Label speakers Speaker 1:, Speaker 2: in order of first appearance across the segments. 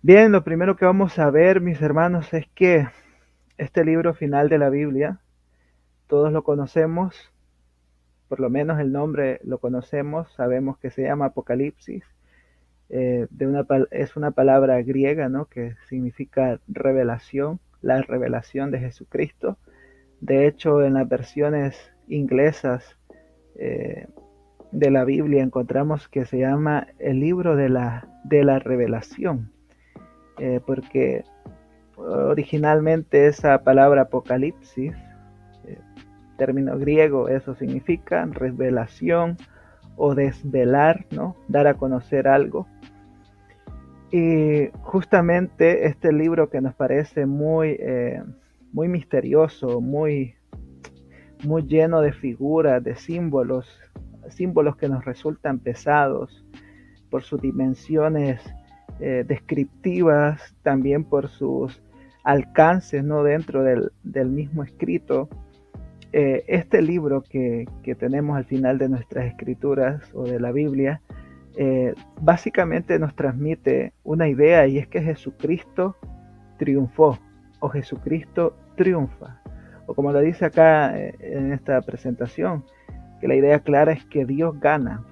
Speaker 1: Bien, lo primero que vamos a ver, mis hermanos, es que este libro final de la Biblia, todos lo conocemos, por lo menos el nombre lo conocemos, sabemos que se llama Apocalipsis, es una palabra griega, ¿no? Que significa revelación, la revelación de Jesucristo. De hecho, en las versiones inglesas eh, de la Biblia encontramos que se llama el libro de la revelación, porque originalmente esa palabra apocalipsis, eh, término griego, eso significa revelación o desvelar, ¿no? Dar a conocer algo. Y justamente este libro que nos parece muy misterioso, muy lleno de figuras, de símbolos, símbolos que nos resultan pesados por sus dimensiones descriptivas, también por sus alcances, ¿no? Dentro del mismo escrito. Este libro que tenemos al final de nuestras escrituras o de la Biblia, básicamente nos transmite una idea, y es que Jesucristo triunfó, o Jesucristo triunfa, o como lo dice acá en esta presentación, que la idea clara es que Dios gana.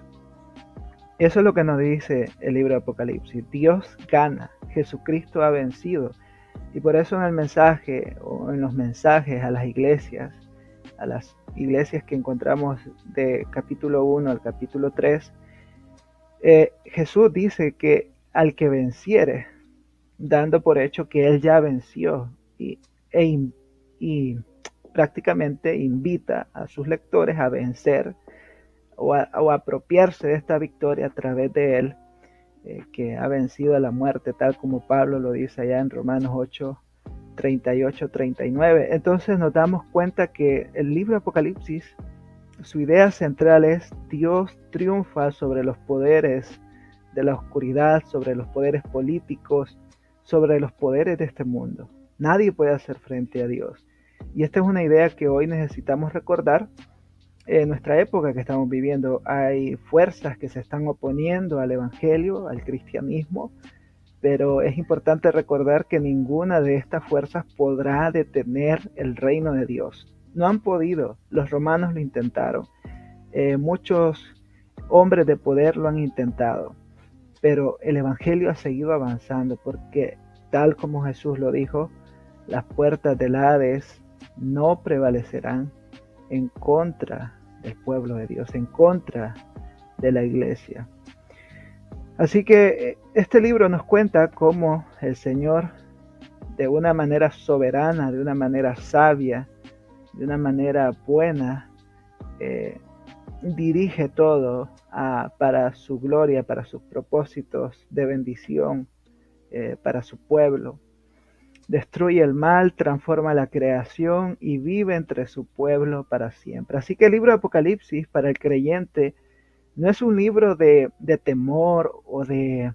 Speaker 1: Eso es lo que nos dice el libro de Apocalipsis. Dios gana, Jesucristo ha vencido. Y por eso en el mensaje o en los mensajes a las iglesias que encontramos de capítulo 1 al capítulo 3, Jesús dice que al que venciere, dando por hecho que él ya venció, e, y prácticamente invita a sus lectores a vencer o a apropiarse de esta victoria a través de él, que ha vencido a la muerte, tal como Pablo lo dice allá en Romanos 8, 38, 39. Entonces nos damos cuenta que el libro Apocalipsis, su idea central es: Dios triunfa sobre los poderes de la oscuridad, sobre los poderes políticos, sobre los poderes de este mundo. Nadie puede hacer frente a Dios. Y esta es una idea que hoy necesitamos recordar. En nuestra época que estamos viviendo hay fuerzas que se están oponiendo al Evangelio, al cristianismo, pero es importante recordar que ninguna de estas fuerzas podrá detener el reino de Dios. No han podido, los romanos lo intentaron, muchos hombres de poder lo han intentado, pero el Evangelio ha seguido avanzando porque, tal como Jesús lo dijo, las puertas del Hades no prevalecerán en contra del pueblo de Dios, en contra de la iglesia. Así que este libro nos cuenta cómo el Señor, de una manera soberana, de una manera sabia, de una manera buena, eh, dirige todo para su gloria, para sus propósitos de bendición, para su pueblo. Destruye el mal, transforma la creación y vive entre su pueblo para siempre. Así que el libro de Apocalipsis para el creyente no es un libro de temor o de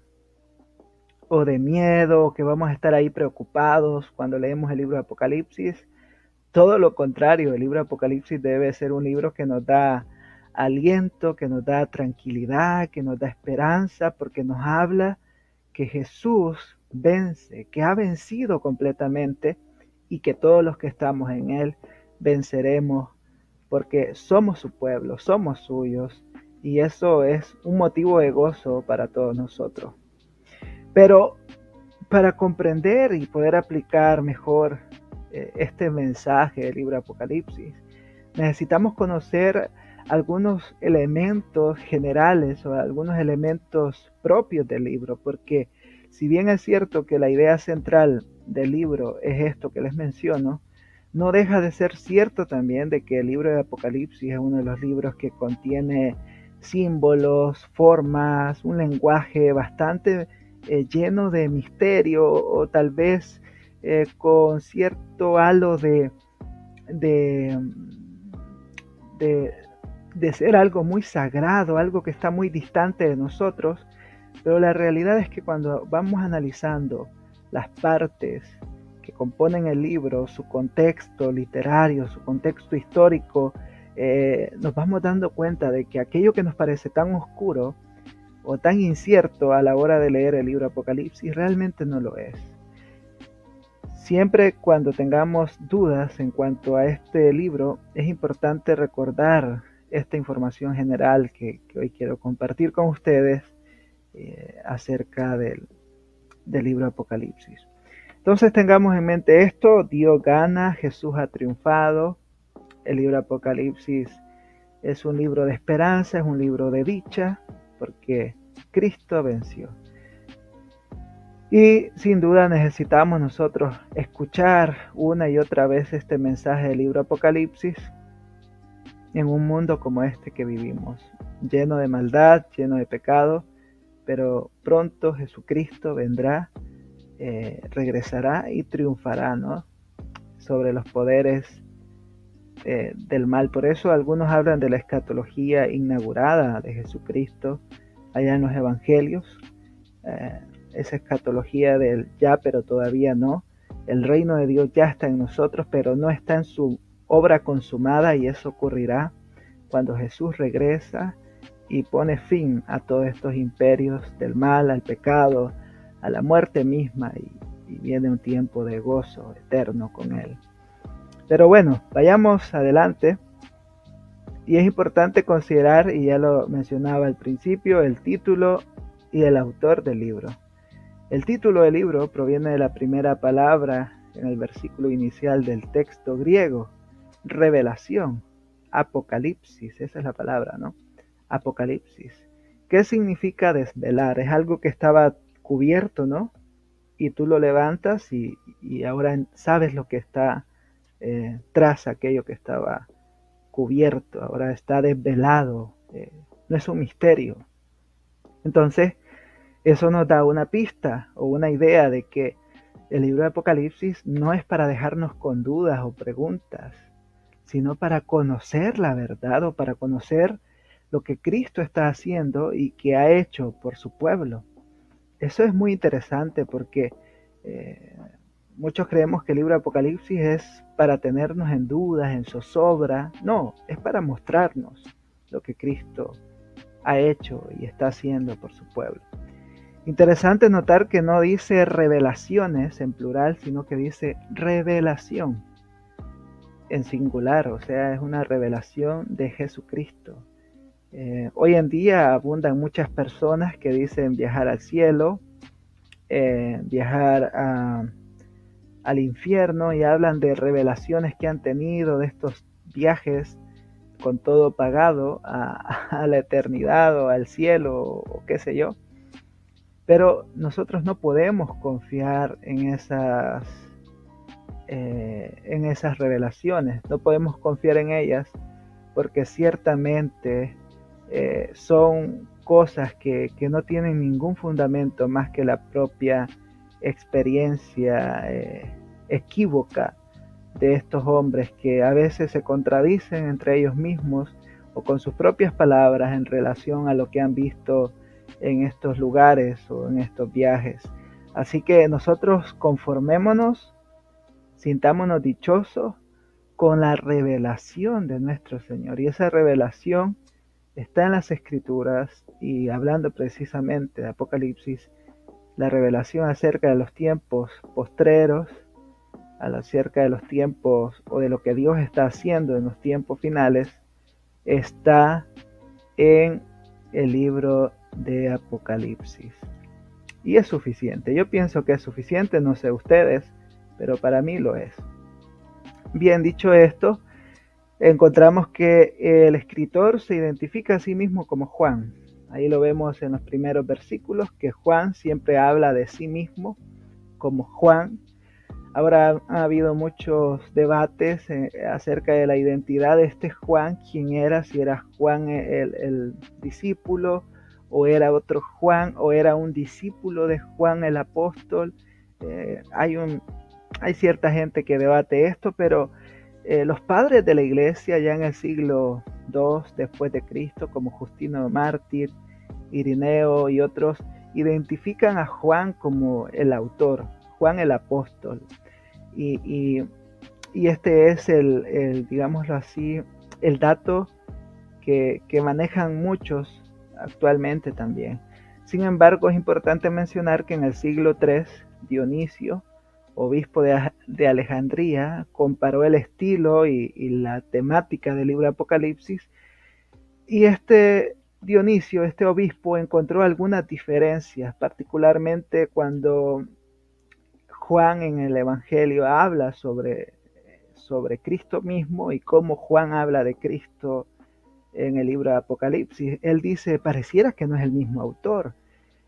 Speaker 1: miedo, que vamos a estar ahí preocupados cuando leemos el libro de Apocalipsis. Todo lo contrario, el libro de Apocalipsis debe ser un libro que nos da aliento, que nos da tranquilidad, que nos da esperanza, porque nos habla que Jesús vence, que ha vencido completamente, y que todos los que estamos en Él venceremos, porque somos su pueblo, somos suyos, y eso es un motivo de gozo para todos nosotros. Pero para comprender y poder aplicar mejor este mensaje del libro de Apocalipsis, necesitamos conocer algunos elementos generales o algunos elementos propios del libro, porque si bien es cierto que la idea central del libro es esto que les menciono, no deja de ser cierto también de que el libro de Apocalipsis es uno de los libros que contiene símbolos, formas, un lenguaje bastante lleno de misterio, o tal vez con cierto halo de, de, de ser algo muy sagrado, algo que está muy distante de nosotros. Pero la realidad es que cuando vamos analizando las partes que componen el libro, su contexto literario, su contexto histórico, nos vamos dando cuenta de que aquello que nos parece tan oscuro o tan incierto a la hora de leer el libro Apocalipsis, realmente no lo es. Siempre cuando tengamos dudas en cuanto a este libro, es importante recordar esta información general que hoy quiero compartir con ustedes acerca del libro Apocalipsis. Entonces tengamos en mente esto: Dios gana, Jesús ha triunfado. El libro Apocalipsis es un libro de esperanza, es un libro de dicha, porque Cristo venció. Y sin duda necesitamos nosotros escuchar una y otra vez este mensaje del libro Apocalipsis en un mundo como este que vivimos, lleno de maldad, lleno de pecado, pero pronto Jesucristo vendrá, regresará y triunfará, ¿no?, sobre los poderes del mal. Por eso algunos hablan de la escatología inaugurada de Jesucristo allá en los evangelios, esa escatología del ya pero todavía no. El reino de Dios ya está en nosotros, pero no está en su obra consumada, y eso ocurrirá cuando Jesús regresa y pone fin a todos estos imperios del mal, al pecado, a la muerte misma, y viene un tiempo de gozo eterno con Él. Pero bueno, vayamos adelante. Y es importante considerar, y ya lo mencionaba al principio, el título y el autor del libro. El título del libro proviene de la primera palabra en el versículo inicial del texto griego: revelación, apocalipsis, esa es la palabra, ¿no? Apocalipsis. ¿Qué significa desvelar? Es algo que estaba cubierto, ¿no? Y tú lo levantas y ahora sabes lo que está tras aquello que estaba cubierto, ahora está desvelado, no es un misterio. Entonces, eso nos da una pista o una idea de que el libro de Apocalipsis no es para dejarnos con dudas o preguntas, sino para conocer la verdad, o para conocer lo que Cristo está haciendo y que ha hecho por su pueblo. Eso es muy interesante porque muchos creemos que el libro de Apocalipsis es para tenernos en dudas, en zozobra. No, es para mostrarnos lo que Cristo ha hecho y está haciendo por su pueblo. Interesante notar que no dice revelaciones en plural, sino que dice revelación en singular, o sea, es una revelación de Jesucristo. Hoy en día abundan muchas personas que dicen viajar al cielo, viajar al infierno, y hablan de revelaciones que han tenido, de estos viajes con todo pagado a la eternidad o al cielo o qué sé yo. Pero nosotros no podemos confiar en esas revelaciones, no podemos confiar en ellas, porque ciertamente son cosas que no tienen ningún fundamento más que la propia experiencia equívoca de estos hombres, que a veces se contradicen entre ellos mismos o con sus propias palabras en relación a lo que han visto en estos lugares o en estos viajes. Así que nosotros conformémonos, sintámonos dichosos con la revelación de nuestro Señor, y esa revelación está en las Escrituras. Y hablando precisamente de Apocalipsis, la revelación acerca de los tiempos postreros, acerca de los tiempos o de lo que Dios está haciendo en los tiempos finales, está en el libro de Apocalipsis. Y es suficiente. Yo pienso que es suficiente, no sé ustedes, pero para mí lo es. Bien, dicho esto, encontramos que el escritor se identifica a sí mismo como Juan. Ahí lo vemos en los primeros versículos, que Juan siempre habla de sí mismo como Juan. Ahora ha habido muchos debates acerca de la identidad de este Juan, quién era, si era Juan el discípulo, o era otro Juan, o era un discípulo de Juan el apóstol. Hay cierta gente que debate esto, pero los padres de la iglesia ya en el siglo II después de Cristo, como Justino Mártir, Irineo y otros, identifican a Juan como el autor, Juan el apóstol. Y este es digámoslo así, el dato que manejan muchos actualmente también. Sin embargo, es importante mencionar que en el siglo III, Dionisio, obispo de Alejandría, comparó el estilo y la temática del libro de Apocalipsis, y Dionisio, este obispo, encontró algunas diferencias, particularmente cuando Juan en el Evangelio habla sobre Cristo mismo y cómo Juan habla de Cristo en el libro de Apocalipsis. Él dice, pareciera que no es el mismo autor.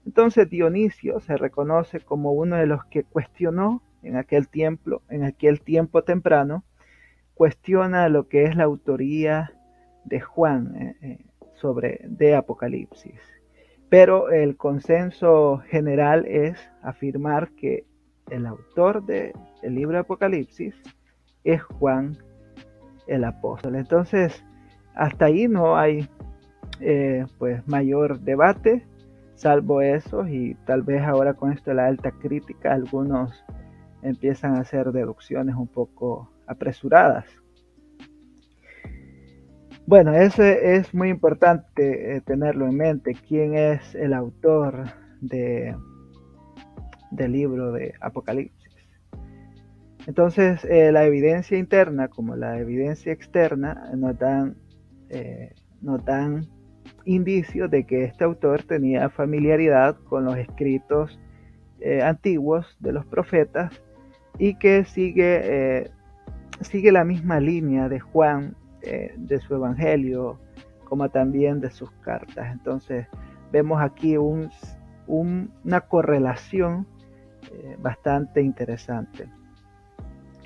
Speaker 1: Entonces Dionisio se reconoce como uno de los que cuestionó en aquel tiempo temprano, cuestiona lo que es la autoría de Juan de Apocalipsis. Pero el consenso general es afirmar que el autor del libro de Apocalipsis es Juan el apóstol. Entonces, hasta ahí no hay pues mayor debate, salvo eso, y tal vez ahora con esto de la alta crítica algunos empiezan a hacer deducciones un poco apresuradas. Bueno, eso es muy importante tenerlo en mente, quién es el autor del libro de Apocalipsis. Entonces, la evidencia interna como la evidencia externa nos dan indicios de que este autor tenía familiaridad con los escritos antiguos de los profetas y que sigue la misma línea de Juan, de su evangelio, como también de sus cartas. Entonces vemos aquí una correlación bastante interesante.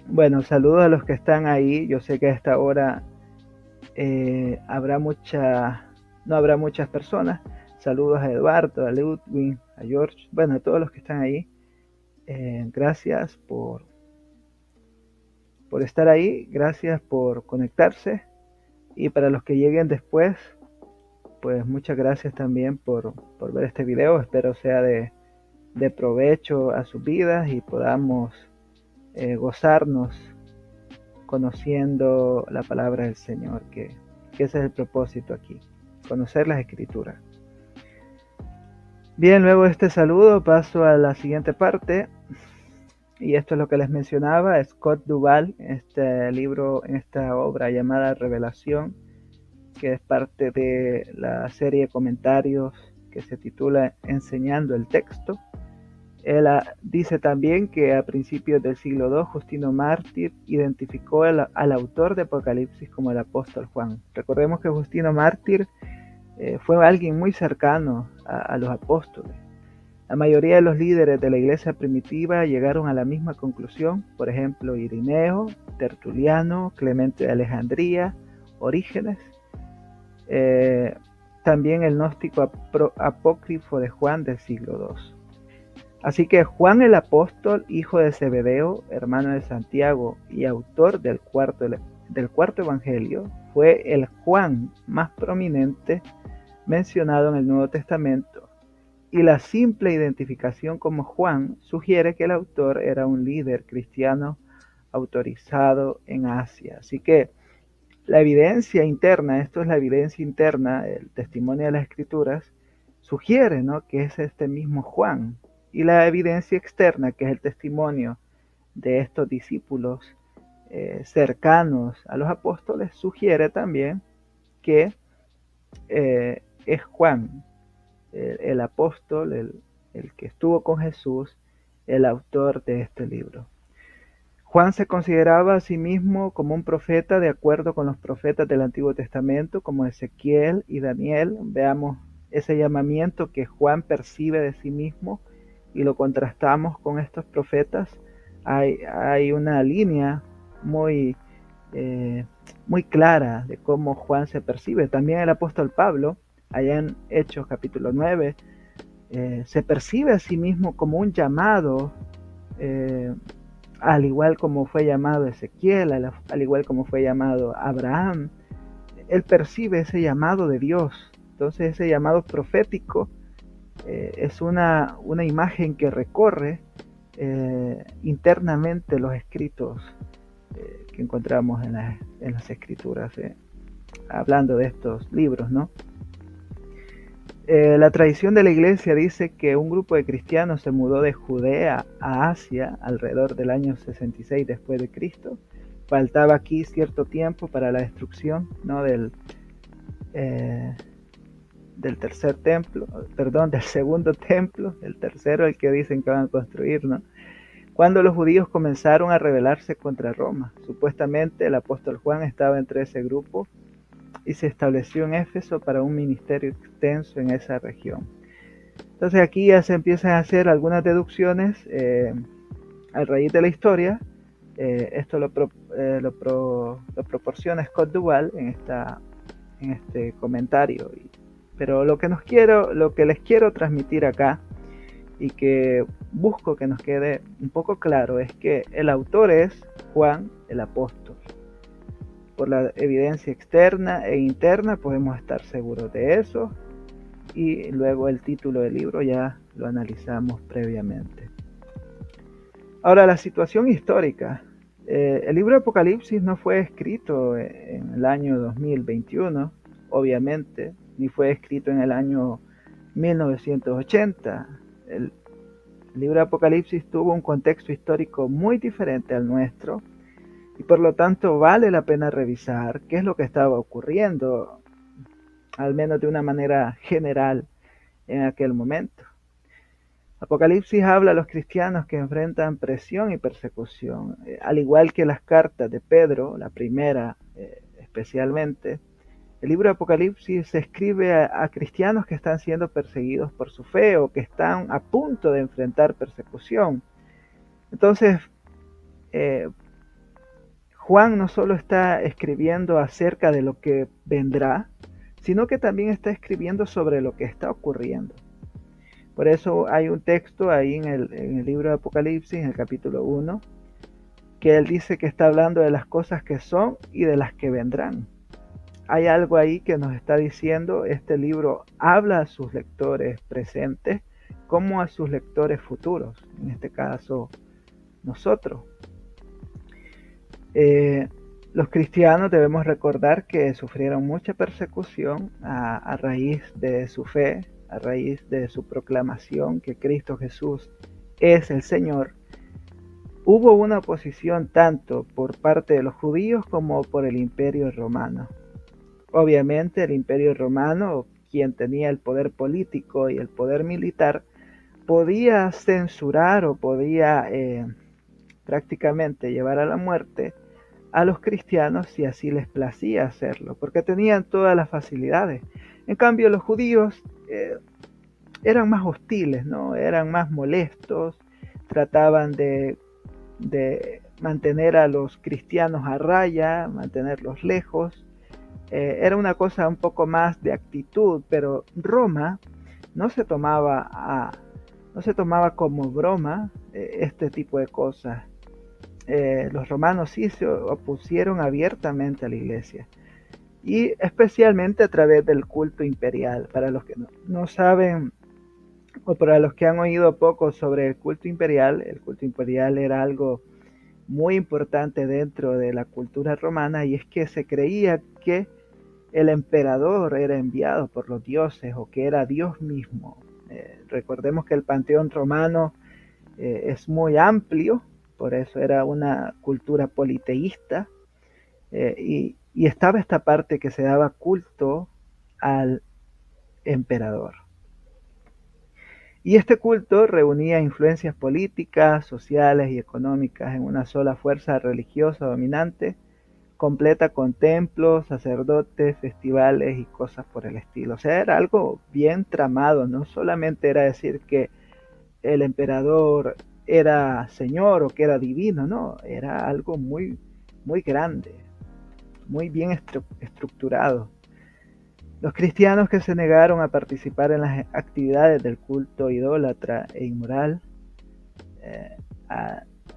Speaker 1: Bueno, saludos a los que están ahí. Yo sé que a esta hora no habrá muchas personas. Saludos a Eduardo, a Ludwig, a George, bueno, a todos los que están ahí. Gracias por estar ahí, gracias por conectarse, y para los que lleguen después, pues muchas gracias también por ver este video. Espero sea de provecho a sus vidas y podamos gozarnos conociendo la palabra del Señor, que ese es el propósito aquí, conocer las Escrituras. Bien, luego de este saludo paso a la siguiente parte, y esto es lo que les mencionaba. Scott Duvall, en este libro, en esta obra llamada Revelación, que es parte de la serie de comentarios que se titula Enseñando el Texto. Él dice también que a principios del siglo II, Justino Mártir identificó al autor de Apocalipsis como el apóstol Juan. Recordemos que Justino Mártir fue alguien muy cercano a los apóstoles. La mayoría de los líderes de la iglesia primitiva llegaron a la misma conclusión, por ejemplo, Irineo, Tertuliano, Clemente de Alejandría, Orígenes, también el gnóstico apócrifo de Juan del siglo II. Así que Juan el apóstol, hijo de Zebedeo, hermano de Santiago y autor del cuarto evangelio, fue el Juan más prominente mencionado en el Nuevo Testamento, y la simple identificación como Juan sugiere que el autor era un líder cristiano autorizado en Asia. Así que la evidencia interna, esto es la evidencia interna, el testimonio de las Escrituras, sugiere, ¿no?, que es este mismo Juan. Y la evidencia externa, que es el testimonio de estos discípulos cercanos a los apóstoles, sugiere también que es Juan, el apóstol, el que estuvo con Jesús, el autor de este libro. Juan se consideraba a sí mismo como un profeta de acuerdo con los profetas del Antiguo Testamento, como Ezequiel y Daniel. Veamos ese llamamiento que Juan percibe de sí mismo y lo contrastamos con estos profetas. Hay una línea muy clara de cómo Juan se percibe. También el apóstol Pablo, allá en Hechos capítulo 9, se percibe a sí mismo como un llamado, al igual como fue llamado Ezequiel, al igual como fue llamado Abraham. Él percibe ese llamado de Dios. Entonces ese llamado profético es una imagen que recorre internamente los escritos que encontramos en las Escrituras, hablando de estos libros, ¿no? La tradición de la iglesia dice que un grupo de cristianos se mudó de Judea a Asia alrededor del año 66 después de Cristo. Faltaba aquí cierto tiempo para la destrucción, ¿no? Eh, del tercer templo, perdón, del segundo templo, el tercero, el que dicen que van a construir, ¿no? Cuando los judíos comenzaron a rebelarse contra Roma. Supuestamente el apóstol Juan estaba entre ese grupo y se estableció en Éfeso para un ministerio extenso en esa región. Entonces aquí ya se empiezan a hacer algunas deducciones a raíz de la historia. Esto lo proporciona Scott Duval en este comentario. Pero lo que les quiero transmitir acá y que busco que nos quede un poco claro es que el autor es Juan el apóstol. Por la evidencia externa e interna podemos estar seguros de eso, y luego el título del libro ya lo analizamos previamente. Ahora, la situación histórica. El libro de Apocalipsis no fue escrito en el año 2021, obviamente, ni fue escrito en el año 1980. El libro de Apocalipsis tuvo un contexto histórico muy diferente al nuestro, y por lo tanto vale la pena revisar qué es lo que estaba ocurriendo, al menos de una manera general, en aquel momento. Apocalipsis habla a los cristianos que enfrentan presión y persecución, al igual que las cartas de Pedro, la primera especialmente. El libro de Apocalipsis se escribe a cristianos que están siendo perseguidos por su fe o que están a punto de enfrentar persecución. Entonces, Juan no solo está escribiendo acerca de lo que vendrá, sino que también está escribiendo sobre lo que está ocurriendo. Por eso hay un texto ahí en el libro de Apocalipsis, en el capítulo 1, que él dice que está hablando de las cosas que son y de las que vendrán. Hay algo ahí que nos está diciendo, este libro habla a sus lectores presentes como a sus lectores futuros, en este caso nosotros. Los cristianos debemos recordar que sufrieron mucha persecución a raíz de su fe, a raíz de su proclamación que Cristo Jesús es el Señor. Hubo una oposición tanto por parte de los judíos como por el Imperio Romano. Obviamente el Imperio Romano, quien tenía el poder político y el poder militar, podía censurar o podía prácticamente llevar a la muerte a los cristianos si así les placía hacerlo, porque tenían todas las facilidades. En cambio, los judíos eran más hostiles, ¿no? Eran más molestos, trataban de mantener a los cristianos a raya, mantenerlos lejos. Era una cosa un poco más de actitud, pero Roma no se tomaba como broma este tipo de cosas. Los romanos sí se opusieron abiertamente a la iglesia, y especialmente a través del culto imperial. Para los que no saben, o para los que han oído poco sobre el culto imperial era algo muy importante dentro de la cultura romana, y es que se creía que el emperador era enviado por los dioses o que era Dios mismo. Recordemos que el panteón romano es muy amplio, por eso era una cultura politeísta, y estaba esta parte que se daba culto al emperador. Y este culto reunía influencias políticas, sociales y económicas en una sola fuerza religiosa dominante, completa con templos, sacerdotes, festivales y cosas por el estilo. O sea, era algo bien tramado, no solamente era decir que el emperador era señor o que era divino, no, era algo muy, muy grande, muy bien estructurado. Los cristianos que se negaron a participar en las actividades del culto idólatra e inmoral,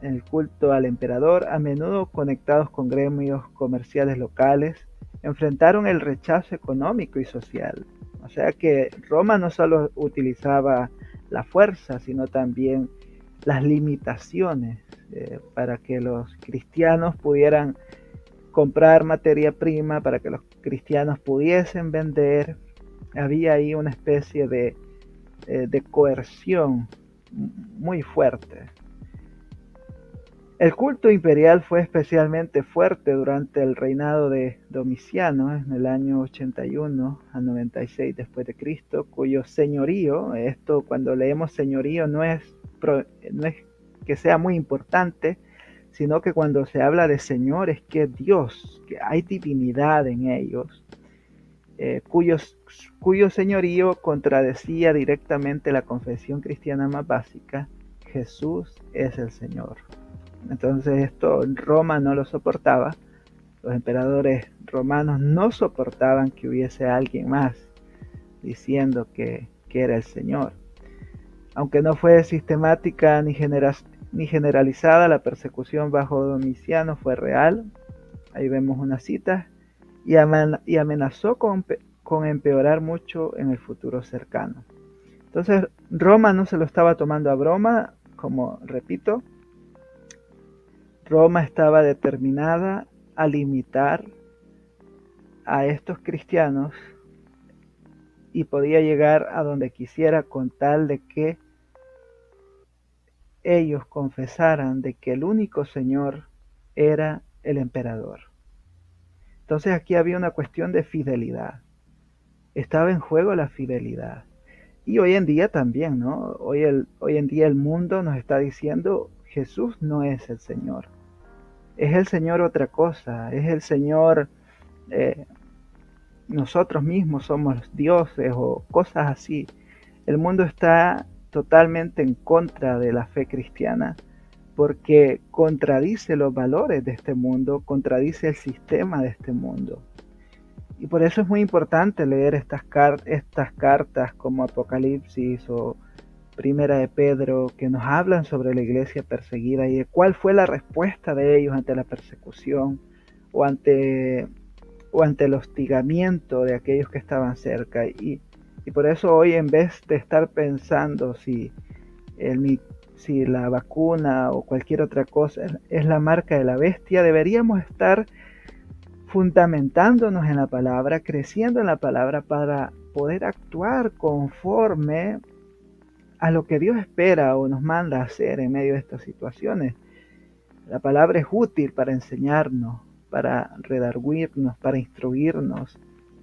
Speaker 1: en el culto al emperador, a menudo conectados con gremios comerciales locales, enfrentaron el rechazo económico y social. O sea que Roma no solo utilizaba la fuerza, sino también las limitaciones para que los cristianos pudieran comprar materia prima, para que los cristianos pudiesen vender, Había ahí una especie de coerción muy fuerte. El culto imperial fue especialmente fuerte durante el reinado de Domiciano en el año 81 a 96 después de Cristo, cuyo señorío, esto cuando leemos señorío no es que sea muy importante, sino que cuando se habla de Señor es que Dios, que hay divinidad en ellos, cuyo señorío contradecía directamente la confesión cristiana más básica: Jesús es el Señor. Entonces esto Roma no lo soportaba, los emperadores romanos no soportaban que hubiese alguien más diciendo que era el Señor. Aunque no fue sistemática ni generalizada, la persecución bajo Domiciano fue real. Ahí vemos una cita, y amenazó con empeorar mucho en el futuro cercano. Entonces Roma no se lo estaba tomando a broma, como repito, Roma estaba determinada a limitar a estos cristianos y podía llegar a donde quisiera con tal de que ellos confesaran de que el único Señor era el emperador. Entonces aquí había una cuestión de fidelidad. Estaba en juego la fidelidad. Y hoy en día también, ¿no? Hoy en día el mundo nos está diciendo: Jesús no es el Señor. Es el Señor otra cosa. Es el Señor, nosotros mismos somos dioses o cosas así. El mundo está totalmente en contra de la fe cristiana porque contradice los valores de este mundo, contradice el sistema de este mundo. Y por eso es muy importante leer estas cartas como Apocalipsis o Primera de Pedro, que nos hablan sobre la iglesia perseguida y de cuál fue la respuesta de ellos ante la persecución o ante el hostigamiento de aquellos que estaban cerca. Y por eso hoy, en vez de estar pensando si la vacuna o cualquier otra cosa es la marca de la bestia, deberíamos estar fundamentándonos en la palabra, creciendo en la palabra para poder actuar conforme a lo que Dios espera o nos manda a hacer en medio de estas situaciones. La palabra es útil para enseñarnos, para redarguirnos, para instruirnos,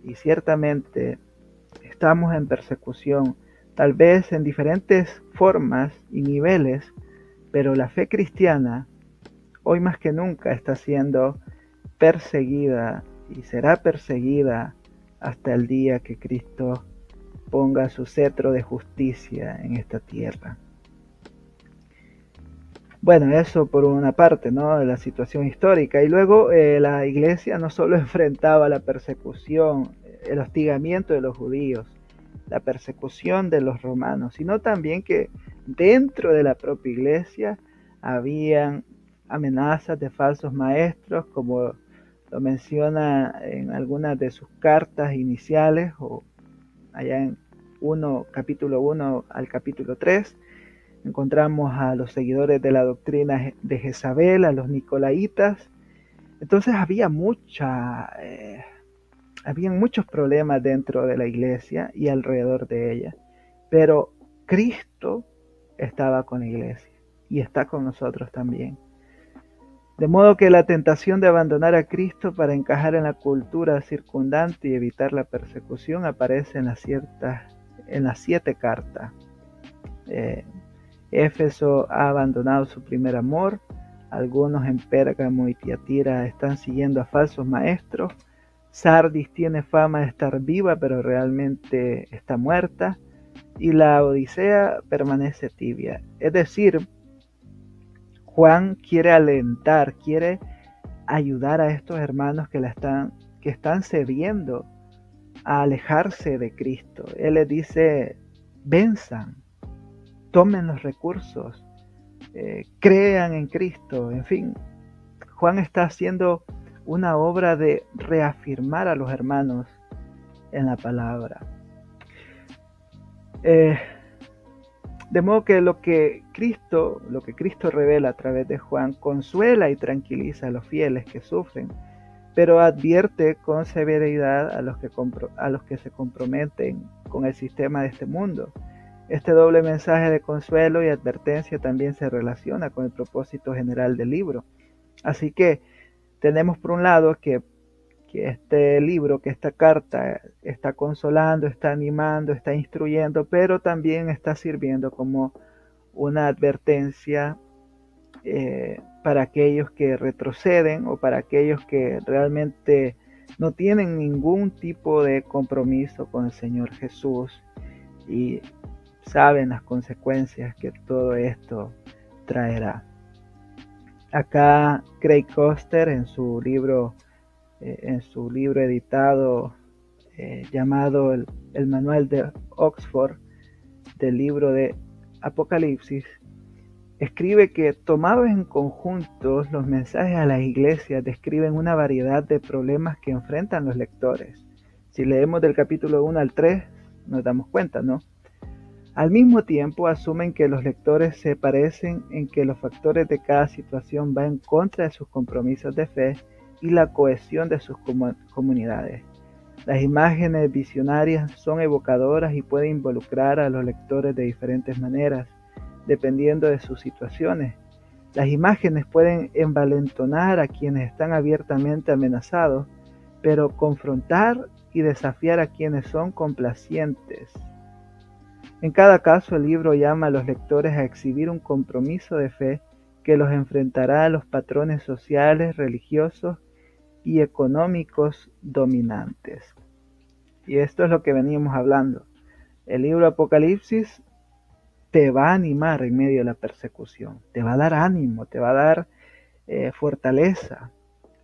Speaker 1: y ciertamente estamos en persecución, tal vez en diferentes formas y niveles, pero la fe cristiana hoy más que nunca está siendo perseguida y será perseguida hasta el día que Cristo ponga su cetro de justicia en esta tierra. Bueno, eso por una parte, ¿no? De la situación histórica. Y luego la iglesia no solo enfrentaba la persecución, el hostigamiento de los judíos, la persecución de los romanos, sino también que dentro de la propia iglesia habían amenazas de falsos maestros, como lo menciona en algunas de sus cartas iniciales, o allá en capítulo 1 al capítulo 3. Encontramos a los seguidores de la doctrina de Jezabel, a los nicolaitas. Entonces habían muchos problemas dentro de la iglesia y alrededor de ella. Pero Cristo estaba con la iglesia y está con nosotros también. De modo que la tentación de abandonar a Cristo para encajar en la cultura circundante y evitar la persecución aparece en las 7 cartas. Éfeso ha abandonado su primer amor. Algunos en Pérgamo y Tiatira están siguiendo a falsos maestros. Sardis tiene fama de estar viva, pero realmente está muerta. Y la Odisea permanece tibia. Es decir, Juan quiere alentar, quiere ayudar a estos hermanos que están cediendo a alejarse de Cristo. Él les dice: venzan, tomen los recursos, crean en Cristo. En fin, Juan está haciendo una obra de reafirmar a los hermanos en la palabra. De modo que lo que Cristo revela a través de Juan consuela y tranquiliza a los fieles que sufren, pero advierte con severidad a los que se comprometen con el sistema de este mundo. Este doble mensaje de consuelo y advertencia también se relaciona con el propósito general del libro. Así que tenemos por un lado que este libro, que esta carta está consolando, está animando, está instruyendo, pero también está sirviendo como una advertencia para aquellos que retroceden o para aquellos que realmente no tienen ningún tipo de compromiso con el Señor Jesús y saben las consecuencias que todo esto traerá. Acá Craig Koster en su libro editado llamado el Manual de Oxford del libro de Apocalipsis, escribe que tomados en conjunto los mensajes a las iglesias describen una variedad de problemas que enfrentan los lectores. Si leemos del capítulo 1 al 3 nos damos cuenta, ¿no? Al mismo tiempo asumen que los lectores se parecen en que los factores de cada situación van en contra de sus compromisos de fe y la cohesión de sus comunidades. Las imágenes visionarias son evocadoras y pueden involucrar a los lectores de diferentes maneras, dependiendo de sus situaciones. Las imágenes pueden envalentonar a quienes están abiertamente amenazados, pero confrontar y desafiar a quienes son complacientes. En cada caso, el libro llama a los lectores a exhibir un compromiso de fe que los enfrentará a los patrones sociales, religiosos y económicos dominantes. Y esto es lo que veníamos hablando. El libro Apocalipsis te va a animar en medio de la persecución, te va a dar ánimo, te va a dar fortaleza,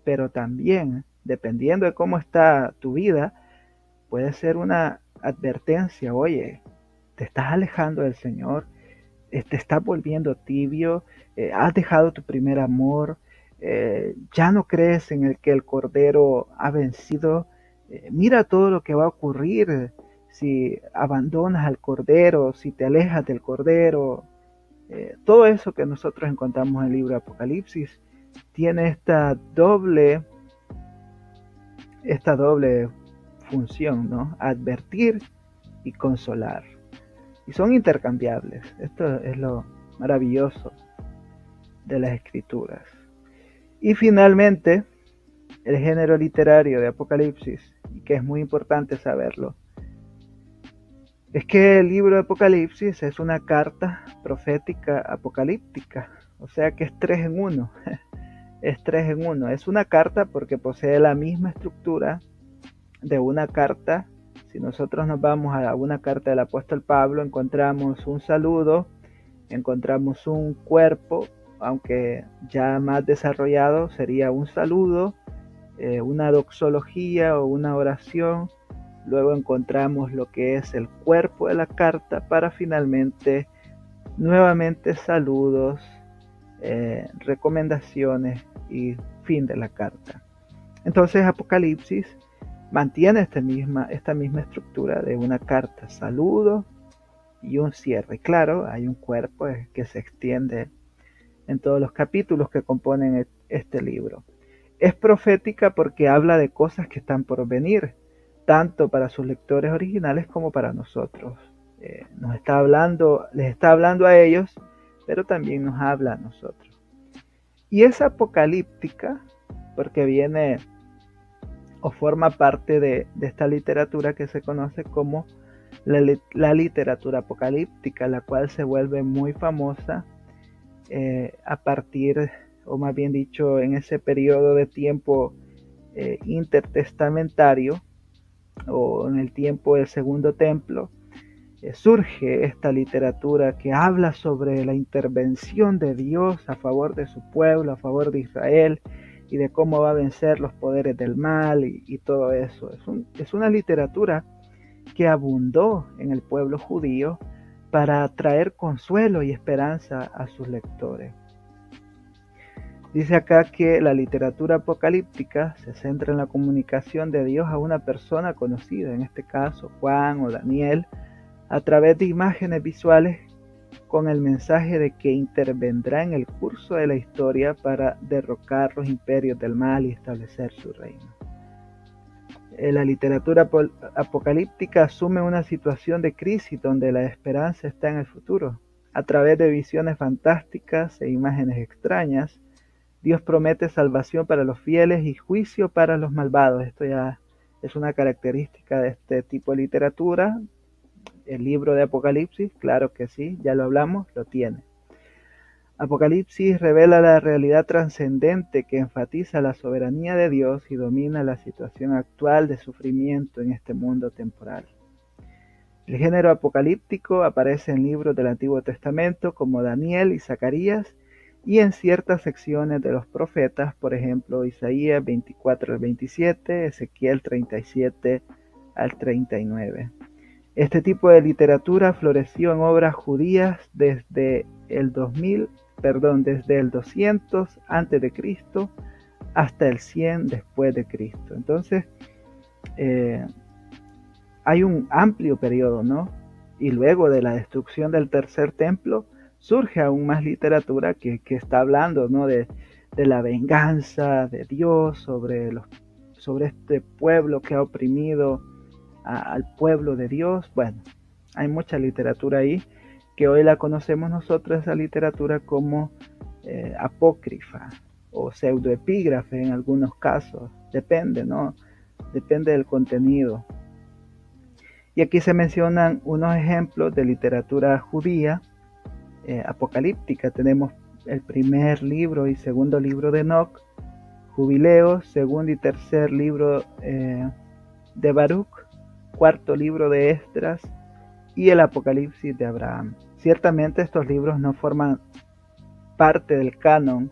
Speaker 1: pero también, dependiendo de cómo está tu vida, puede ser una advertencia. Oye, te estás alejando del Señor, te estás volviendo tibio, has dejado tu primer amor, ya no crees en el que el Cordero ha vencido. Mira todo lo que va a ocurrir si abandonas al Cordero, si te alejas del Cordero. Todo eso que nosotros encontramos en el libro de Apocalipsis tiene esta doble función, ¿no? Advertir y consolar. Y son intercambiables. Esto es lo maravilloso de las escrituras. Y finalmente, el género literario de Apocalipsis, y que es muy importante saberlo, es que el libro de Apocalipsis es una carta profética apocalíptica, o sea que es 3 en 1. Es 3 en 1. Es una carta porque posee la misma estructura de una carta. Si nosotros nos vamos a una carta del apóstol Pablo, encontramos un saludo, encontramos un cuerpo, aunque ya más desarrollado sería un saludo, una doxología o una oración. Luego encontramos lo que es el cuerpo de la carta para finalmente nuevamente saludos, recomendaciones y fin de la carta. Entonces Apocalipsis mantiene esta misma estructura de una carta, saludo y un cierre. Claro, hay un cuerpo que se extiende en todos los capítulos que componen este libro. Es profética porque habla de cosas que están por venir, tanto para sus lectores originales como para nosotros. Les está hablando a ellos, pero también nos habla a nosotros. Y es apocalíptica porque viene o forma parte de esta literatura que se conoce como la literatura apocalíptica, la cual se vuelve muy famosa a partir, o más bien dicho, en ese periodo de tiempo intertestamentario, o en el tiempo del Segundo Templo, surge esta literatura que habla sobre la intervención de Dios a favor de su pueblo, a favor de Israel, y de cómo va a vencer los poderes del mal y todo eso. Es una literatura que abundó en el pueblo judío para traer consuelo y esperanza a sus lectores. Dice acá que la literatura apocalíptica se centra en la comunicación de Dios a una persona conocida, en este caso Juan o Daniel, a través de imágenes visuales con el mensaje de que intervendrá en el curso de la historia para derrocar los imperios del mal y establecer su reino. La literatura apocalíptica asume una situación de crisis donde la esperanza está en el futuro. A través de visiones fantásticas e imágenes extrañas, Dios promete salvación para los fieles y juicio para los malvados. Esto ya es una característica de este tipo de literatura. El libro de Apocalipsis, claro que sí, ya lo hablamos, lo tiene. Apocalipsis revela la realidad trascendente que enfatiza la soberanía de Dios y domina la situación actual de sufrimiento en este mundo temporal. El género apocalíptico aparece en libros del Antiguo Testamento como Daniel y Zacarías y en ciertas secciones de los profetas, por ejemplo Isaías 24 al 27, Ezequiel 37 al 39. Este tipo de literatura floreció en obras judías desde el 200 antes de Cristo hasta el 100 después de Cristo. Entonces, hay un amplio periodo, ¿no? Y luego de la destrucción del tercer templo, surge aún más literatura que está hablando, ¿no? De la venganza de Dios sobre este pueblo que ha oprimido al pueblo de Dios. Bueno, hay mucha literatura ahí que hoy la conocemos nosotros, esa literatura, como apócrifa o pseudoepígrafe en algunos casos. Depende, ¿no? Depende del contenido. Y aquí se mencionan unos ejemplos de literatura judía apocalíptica. Tenemos el primer libro y segundo libro de Enoch, Jubileos, segundo y tercer libro de Baruch, cuarto libro de Esdras y el Apocalipsis de Abraham. Ciertamente estos libros no forman parte del canon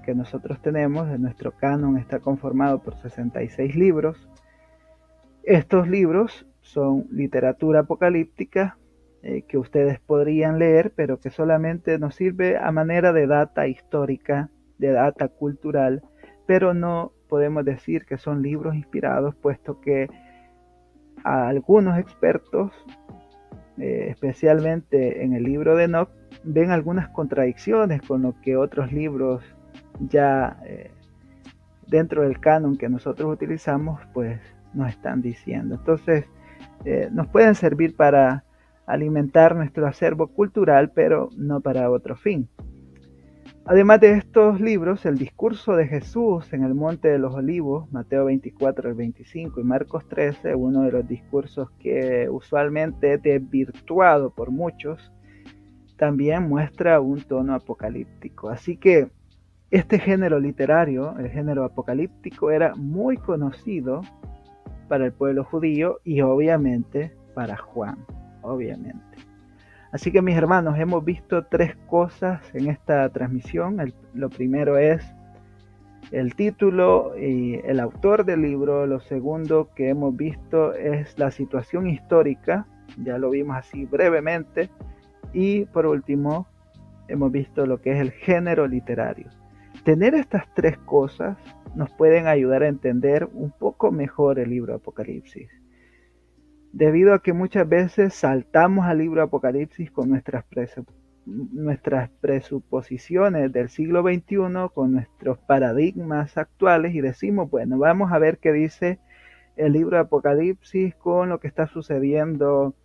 Speaker 1: que nosotros tenemos. Nuestro canon está conformado por 66 libros. Estos libros son literatura apocalíptica que ustedes podrían leer, pero que solamente nos sirve a manera de data histórica, de data cultural, pero no podemos decir que son libros inspirados, puesto que a algunos expertos, especialmente en el libro de Enoch, ven algunas contradicciones con lo que otros libros ya dentro del canon que nosotros utilizamos, pues nos están diciendo. Entonces, nos pueden servir para alimentar nuestro acervo cultural, pero no para otro fin. Además de estos libros, el discurso de Jesús en el Monte de los Olivos, Mateo 24 al 25 y Marcos 13, uno de los discursos que usualmente es desvirtuado por muchos, también muestra un tono apocalíptico. Así que este género literario, el género apocalíptico, era muy conocido para el pueblo judío y obviamente para Juan, obviamente. Así que mis hermanos, hemos visto tres cosas en esta transmisión. Lo primero es el título y el autor del libro. Lo segundo que hemos visto es la situación histórica, ya lo vimos así brevemente. Y por último, hemos visto lo que es el género literario. Tener estas tres cosas nos pueden ayudar a entender un poco mejor el libro Apocalipsis, debido a que muchas veces saltamos al libro Apocalipsis con nuestras presuposiciones del siglo XXI, con nuestros paradigmas actuales, y decimos, bueno, vamos a ver qué dice el libro Apocalipsis con lo que está sucediendo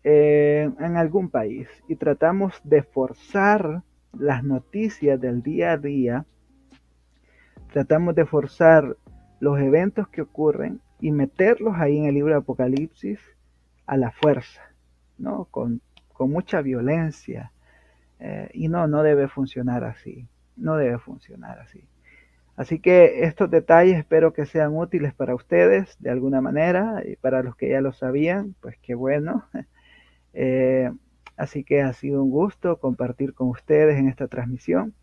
Speaker 1: en algún país, y tratamos de forzar las noticias del día a día, tratamos de forzar los eventos que ocurren y meterlos ahí en el libro de Apocalipsis a la fuerza, ¿no? Con mucha violencia. Y no debe funcionar así. No debe funcionar así. Así que estos detalles espero que sean útiles para ustedes de alguna manera, y para los que ya lo sabían, pues qué bueno. Así que ha sido un gusto compartir con ustedes en esta transmisión.